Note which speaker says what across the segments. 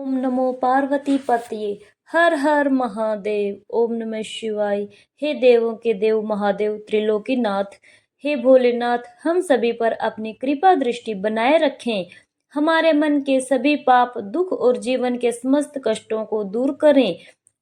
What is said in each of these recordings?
Speaker 1: ओम नमो पार्वती पतये। हर हर महादेव। ओम नमः शिवाय। हे देवों के देव महादेव त्रिलोकीनाथ, हे भोलेनाथ, हम सभी पर अपनी कृपा दृष्टि बनाए रखें। हमारे मन के सभी पाप दुख और जीवन के समस्त कष्टों को दूर करें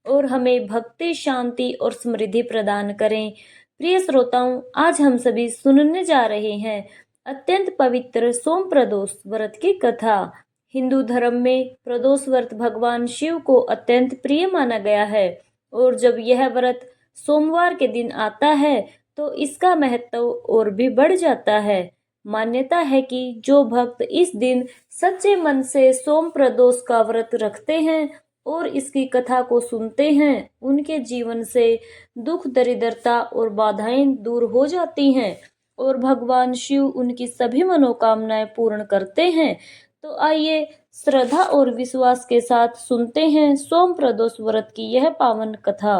Speaker 1: और हमें भक्ति, शांति और समृद्धि प्रदान करें। प्रिय श्रोताओं, आज हम सभी सुनने जा रहे हैं अत्यंत पवित्र सोम प्रदोष व्रत की कथा। हिंदू धर्म में प्रदोष व्रत भगवान शिव को अत्यंत प्रिय माना गया है और जब यह व्रत सोमवार के दिन आता है तो इसका महत्व और भी बढ़ जाता है। मान्यता है कि जो भक्त इस दिन सच्चे मन से सोम प्रदोष का व्रत रखते हैं और इसकी कथा को सुनते हैं, उनके जीवन से दुख, दरिद्रता और बाधाएं दूर हो जाती हैं और भगवान शिव उनकी सभी मनोकामनाएं पूर्ण करते हैं। तो आइए श्रद्धा और विश्वास के साथ सुनते हैं सोम प्रदोष व्रत की यह पावन कथा।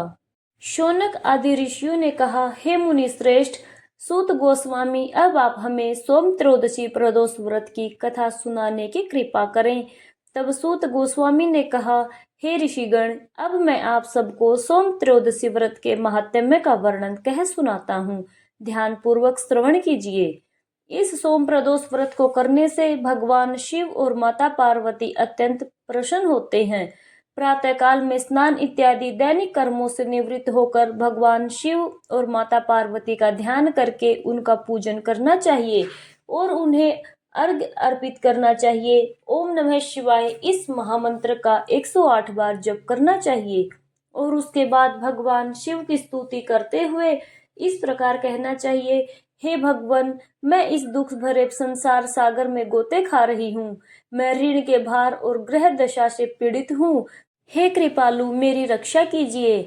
Speaker 1: शौनक आदि ऋषियों ने कहा, हे मुनि श्रेष्ठ सूत गोस्वामी, अब आप हमें सोम त्रयोदशी प्रदोष व्रत की कथा सुनाने की कृपा करें। तब सूत गोस्वामी ने कहा, हे ऋषिगण, अब मैं आप सबको सोम त्रयोदशी व्रत के महात्म्य का वर्णन कह सुनाता हूँ। ध्यान पूर्वक श्रवण कीजिए। इस सोम प्रदोष व्रत को करने से भगवान शिव और माता पार्वती अत्यंत प्रसन्न होते हैं। प्रातः काल में स्नान इत्यादि दैनिक कर्मों से निवृत्त होकर भगवान शिव और माता पार्वती का ध्यान करके उनका पूजन करना चाहिए और उन्हें अर्घ्य अर्पित करना चाहिए। ओम नमः शिवाय इस महामंत्र का 108 बार जप करना चाहिए और उसके बाद भगवान शिव की स्तुति करते हुए इस प्रकार कहना चाहिए, हे भगवान, मैं इस दुख भरे संसार सागर में गोते खा रही हूँ। मैं ऋण के भार और ग्रह दशा से पीड़ित हूँ। हे कृपालु, मेरी रक्षा कीजिए।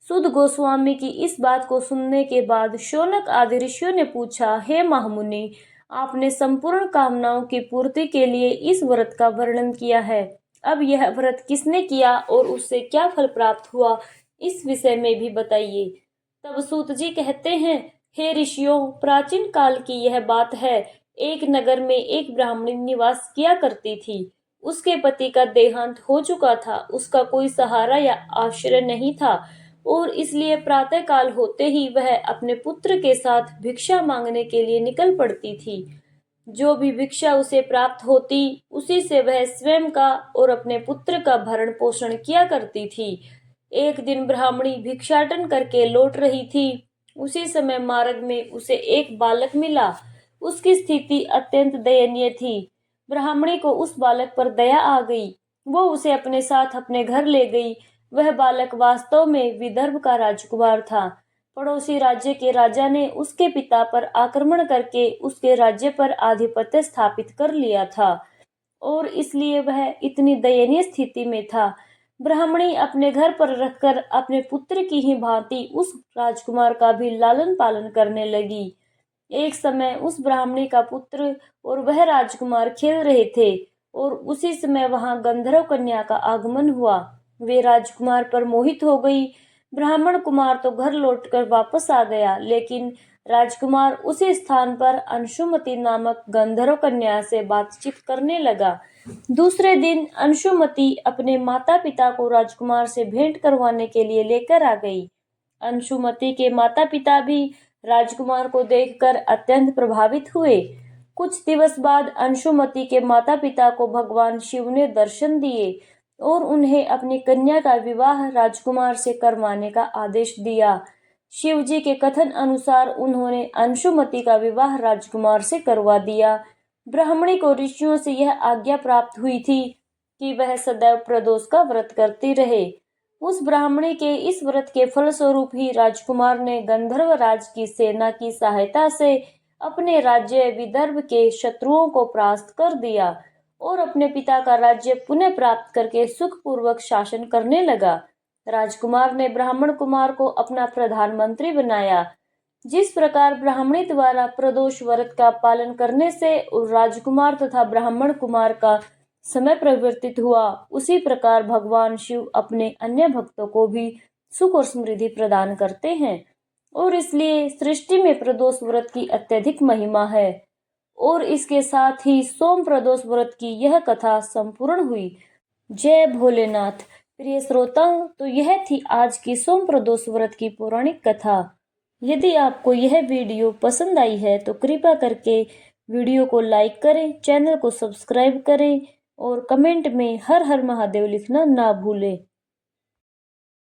Speaker 1: सुद गोस्वामी की इस बात को सुनने के बाद शौनक आदि ऋषियों ने पूछा, हे महामुनि, आपने संपूर्ण कामनाओं की पूर्ति के लिए इस व्रत का वर्णन किया है। अब यह व्रत किसने किया और उससे क्या फल प्राप्त हुआ, इस विषय में भी बताइए। तब सूत जी कहते हैं, हे ऋषियों, प्राचीन काल की यह बात है। एक नगर में एक ब्राह्मणी निवास किया करती थी। उसके पति का देहांत हो चुका था। उसका कोई सहारा या आश्रय नहीं था और इसलिए प्रातः काल होते ही वह अपने पुत्र के साथ भिक्षा मांगने के लिए निकल पड़ती थी। जो भी भिक्षा उसे प्राप्त होती, उसी से वह स्वयं का और अपने पुत्र का भरण पोषण किया करती थी। एक दिन ब्राह्मणी भिक्षाटन करके लौट रही थी। उसी समय मार्ग में उसे एक बालक मिला। उसकी स्थिति अत्यंत दयनीय थी। ब्राह्मणी को उस बालक पर दया आ गई। वो उसे अपने साथ अपने घर ले गई। वह बालक वास्तव में विदर्भ का राजकुमार था। पड़ोसी राज्य के राजा ने उसके पिता पर आक्रमण करके उसके राज्य पर आधिपत्य स्थापित कर लिया था और इसलिए वह इतनी दयनीय स्थिति में था। ब्राह्मणी अपने घर पर रखकर अपने पुत्र की ही भांति उस राजकुमार का भी लालन पालन करने लगी। एक समय उस ब्राह्मणी का पुत्र और वह राजकुमार खेल रहे थे और उसी समय वहां गंधर्व कन्या का आगमन हुआ। वे राजकुमार पर मोहित हो गई। ब्राह्मण कुमार तो घर लौटकर वापस आ गया, लेकिन राजकुमार उसी स्थान पर अंशुमति नामक गंधर्व कन्या से बातचीत करने लगा। दूसरे दिन अंशुमति अपने माता पिता को राजकुमार से भेंट करवाने के लिए लेकर आ गई। अंशुमति के माता पिता भी राजकुमार को देखकर अत्यंत प्रभावित हुए। कुछ दिवस बाद अंशुमति के माता पिता को भगवान शिव ने दर्शन दिए और उन्हें अपनी कन्या का विवाह राजकुमार से करवाने का आदेश दिया। शिव जी के कथन अनुसार उन्होंने अंशुमति का विवाह राजकुमार से करवा दिया। ब्राह्मणी को ऋषियों से यह आज्ञा प्राप्त हुई थी कि वह सदैव प्रदोष का व्रत करती रहे। उस ब्राह्मणी के इस व्रत के फलस्वरूप ही राजकुमार ने गंधर्व राज की सेना की सहायता से अपने राज्य विदर्भ के शत्रुओं को परास्त कर दिया और अपने पिता का राज्य पुनः प्राप्त करके सुखपूर्वक शासन करने लगा। राजकुमार ने ब्राह्मण कुमार को अपना प्रधानमंत्री बनाया। जिस प्रकार ब्राह्मणी द्वारा प्रदोष व्रत का पालन करने से राजकुमार तथा ब्राह्मण कुमार का समय परिवर्तित हुआ, उसी प्रकार भगवान शिव अपने अन्य भक्तों को भी सुख और समृद्धि प्रदान करते हैं और इसलिए सृष्टि में प्रदोष व्रत की अत्यधिक महिमा है। और इसके साथ ही सोम प्रदोष व्रत की यह कथा संपूर्ण हुई। जय भोलेनाथ। प्रिय श्रोताओं, तो यह थी आज की सोम प्रदोष व्रत की पौराणिक कथा। यदि आपको यह वीडियो पसंद आई है तो कृपया करके वीडियो को लाइक करें, चैनल को सब्सक्राइब करें और कमेंट में हर हर महादेव लिखना ना भूलें।